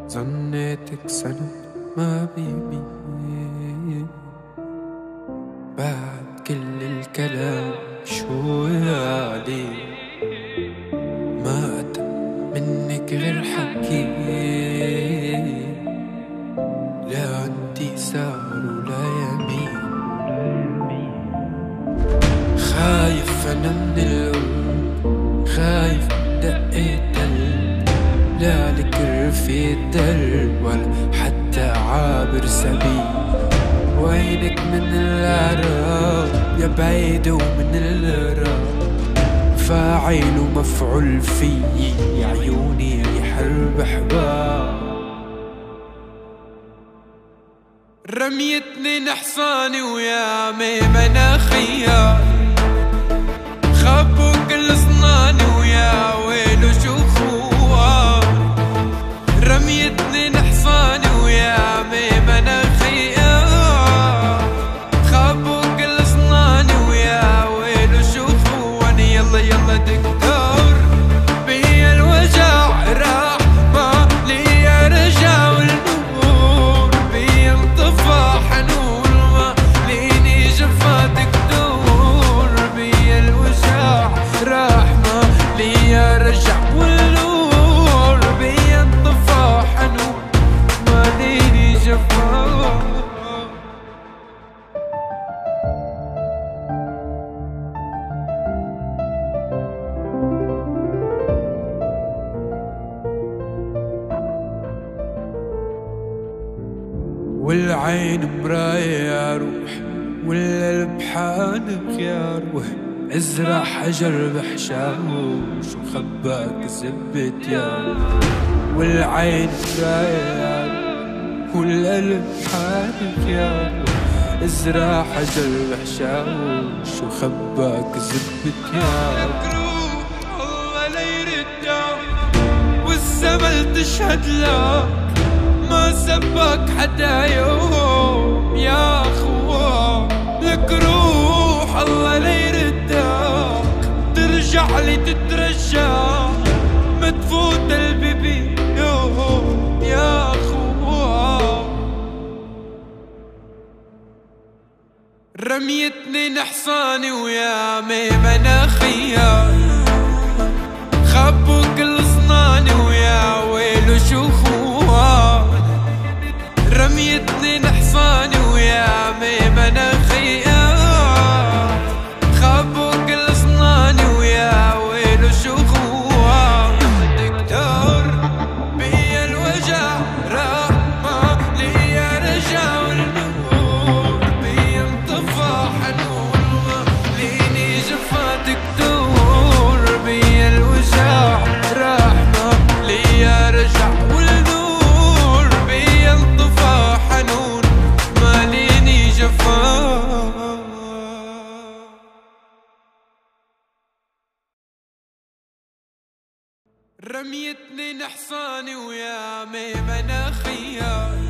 ظنيتك سنة ما بيبي بعد كل الكلام شو عليه ما أتى منك غير حكي لا عندي سار ولا يمين خايف أنا من القلب خايف دقيت لا لك في الدرب ولا حتى عابر سبيل وينك من العراق يا بعيد ومن الراب فاعل ومفعول فيي يا عيوني حرب حباب رميتني نحصاني ويا مناخيا خبوا كل صناني ويا ويلو شو رميتني نحصاني ويا مناخيا خابوا كل صناني ويا ويلو شوفوني يلا يلا دكتور بيا الوجع راح ما لي رجع والنور بيا انطفى حنون ما ليني جفا دكتور بيا الوجع راح ما لي رجع والنور بيا انطفى حنون ما ليني جفا والعين مراية يا روح والقلب حانق يا روح ازرع حجر بحشاوش وخباك زبت يا روح والعين مراية يا روح والقلب حانق يا روح ازرع حجر بحشاوش وخباك زبت يا روح روح الله لا يردك والزمن تشهد لك ما سبك حدا يوم يا اخوة لك روح الله لا يردك ترجع لي تترجى ما تفوت البيبي يوم يا اخوة رميتني نحصاني ويا مناخيا خبوا كل صناني ويا ويلو شو رميتني نحصاني ويا مناخيا خابوا كل صناني ويا ويلو شو دكتور بيا الوجع راح ما لي رجع والنور بيا انطفى حنون ما ليني جفا دكتور بيا الوجع راح ما لي رجع والنور بيا انطفى حنون ما ليني جفا رميتني نحصاني ويا مناخيا